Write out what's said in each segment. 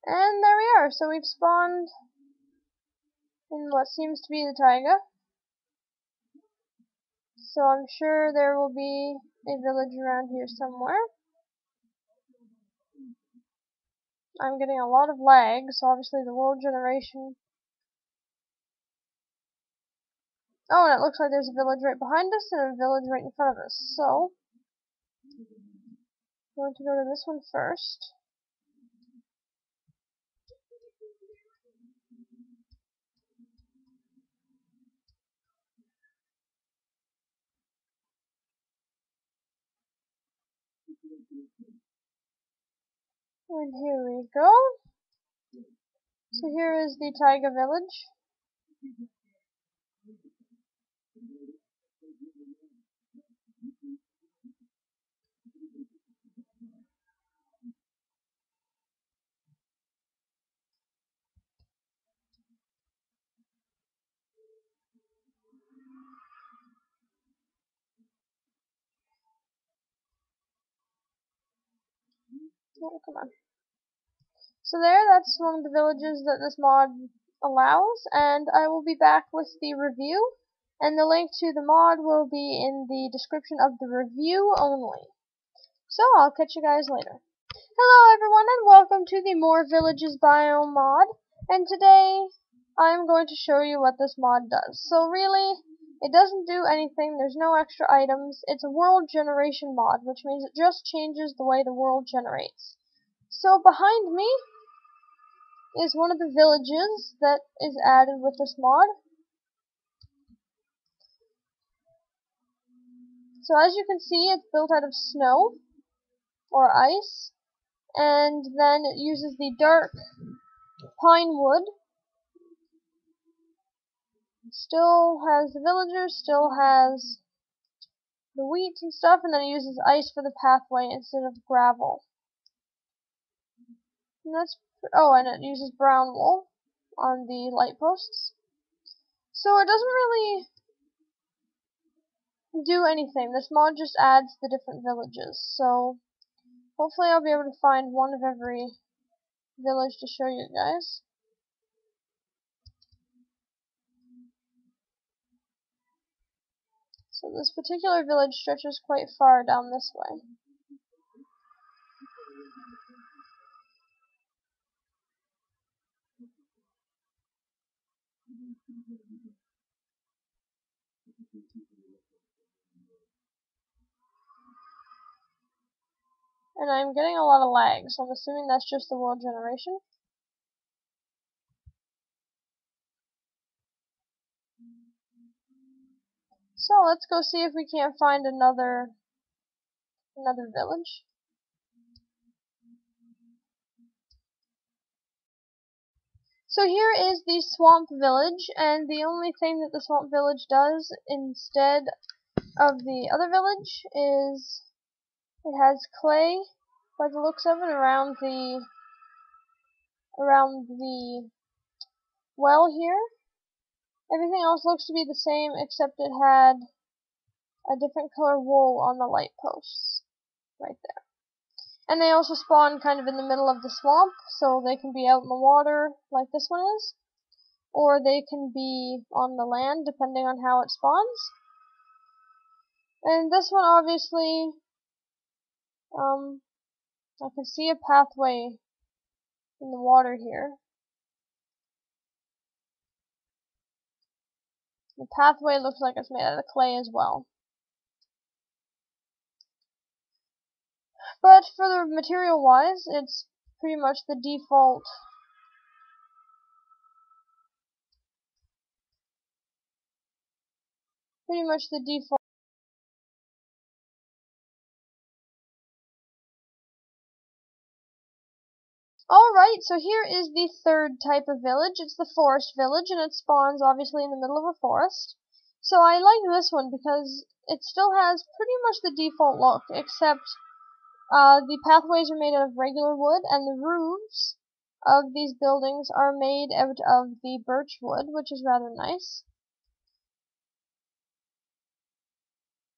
And there we are. So we've spawned in what seems to be the taiga. So I'm sure there will be a village around here somewhere. I'm getting a lot of lag, so obviously the world generation. Oh, and it looks like there's a village right behind us and a village right in front of us. So, I'm going to go to this one first. And here we go. So here is the taiga village. Oh, come on. So that's one of the villages that this mod allows, and I will be back with the review, and the link to the mod will be in the description of the review only. So I'll catch you guys later. Hello everyone and welcome to the More Villages Biome mod, and today I'm going to show you what this mod does. So really, it doesn't do anything, there's no extra items, it's a world generation mod, which means it just changes the way the world generates. So behind me is one of the villages that is added with this mod. So as you can see, it's built out of snow or ice, and then it uses the dark pine wood. Still has the villagers, still has the wheat and stuff, and then it uses ice for the pathway instead of gravel. And and it uses brown wool on the light posts. So it doesn't really do anything. This mod just adds the different villages. So hopefully I'll be able to find one of every village to show you guys. So this particular village stretches quite far down this way. And I'm getting a lot of lag, so I'm assuming that's just the world generation. So let's go see if we can't find another village. So here is the swamp village, and the only thing that the swamp village does instead of the other village is it has clay, by the looks of it, around the well here. Everything else looks to be the same, except it had a different color wool on the light posts right there. And they also spawn kind of in the middle of the swamp, so they can be out in the water like this one is, or they can be on the land depending on how it spawns. And this one obviously, I can see a pathway in the water here. The pathway looks like it's made out of clay as well. But for the material wise, it's pretty much the default. Alright, so here is the third type of village. It's the forest village, and it spawns obviously in the middle of a forest. So I like this one because it still has pretty much the default look, except the pathways are made out of regular wood, and the roofs of these buildings are made out of the birch wood, which is rather nice.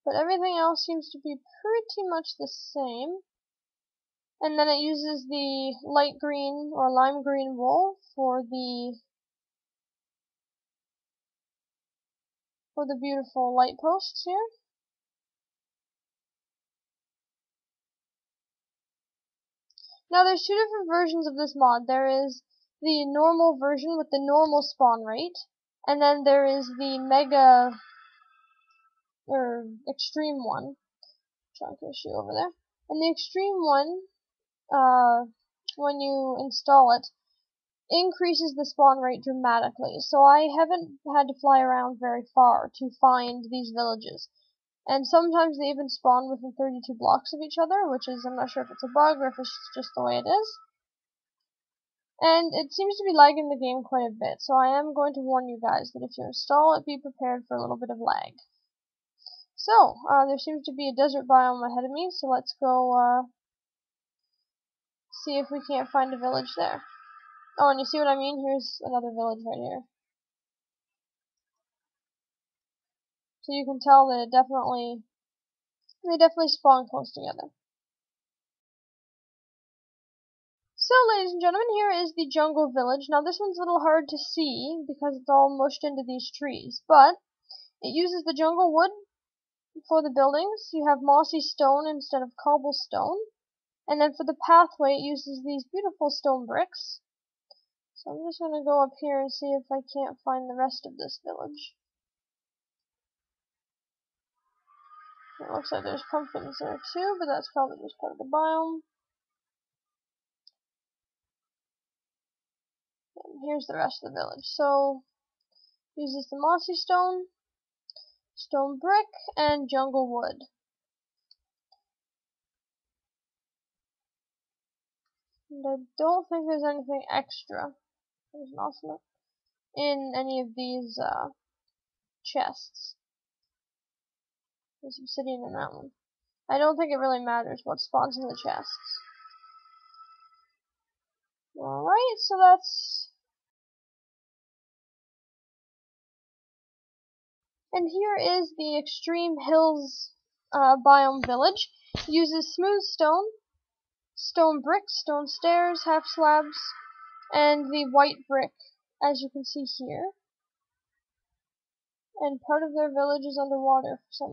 But everything else seems to be pretty much the same. And then it uses the light green or lime green wool for the beautiful light posts here. Now there's two different versions of this mod. There is the normal version with the normal spawn rate, and then there is the mega or extreme one. Chunk issue over there. And the extreme one, when you install it, increases the spawn rate dramatically. So I haven't had to fly around very far to find these villages. And sometimes they even spawn within 32 blocks of each other, which is, I'm not sure if it's a bug or if it's just the way it is. And it seems to be lagging the game quite a bit, so I am going to warn you guys that if you install it, be prepared for a little bit of lag. So, there seems to be a desert biome ahead of me, so let's go, see if we can't find a village there. Oh, and you see what I mean? Here's another village right here. So you can tell that they definitely spawn close together. So, ladies and gentlemen, here is the jungle village. Now, this one's a little hard to see because it's all mushed into these trees, but it uses the jungle wood for the buildings. You have mossy stone instead of cobblestone. And then for the pathway, it uses these beautiful stone bricks. So I'm just going to go up here and see if I can't find the rest of this village. It looks like there's pumpkins there too, but that's probably just part of the biome. And here's the rest of the village. So, uses the mossy stone, stone brick, and jungle wood. And I don't think there's anything extra. There's an ocelot in any of these chests. There's obsidian in that one. I don't think it really matters what spawns in the chests. Alright, so that's... And here is the Extreme Hills biome village. Uses smooth stone, stone bricks, stone stairs, half slabs, and the white brick, as you can see here. And part of their village is underwater for some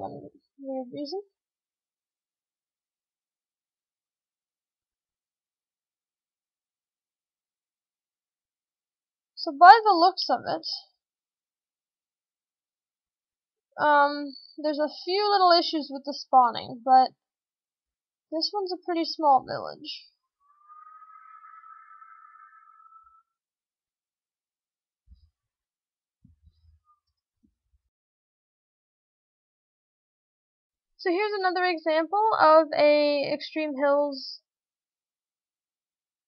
weird reason. So by the looks of it, there's a few little issues with the spawning, but this one's a pretty small village. So here's another example of a Extreme Hills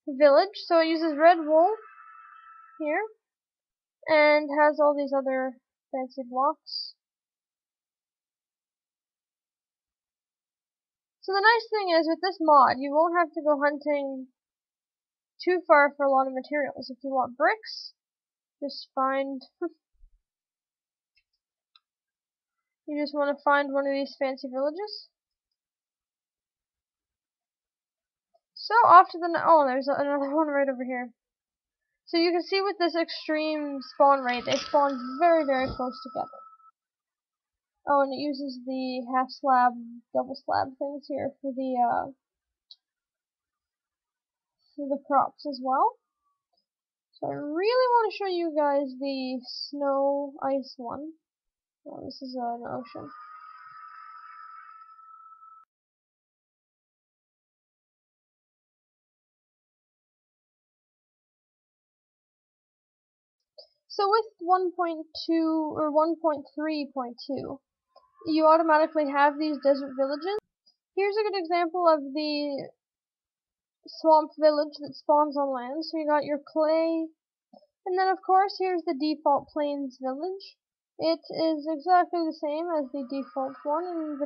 village. So it uses red wool here, and has all these other fancy blocks. So the nice thing is, with this mod, you won't have to go hunting too far for a lot of materials. If you want bricks, just find... you just want to find one of these fancy villages. So off to the... oh, there's another one right over here. So you can see with this extreme spawn rate, they spawn very, very close together. Oh, and it uses the half slab, double slab things here for the crops as well. So I really want to show you guys the snow ice one. Oh, this is an ocean. So with 1.2 or 1.3.2, you automatically have these desert villages. Here's a good example of the swamp village that spawns on land. So you got your clay, and then of course here's the default plains village. It is exactly the same as the default one in the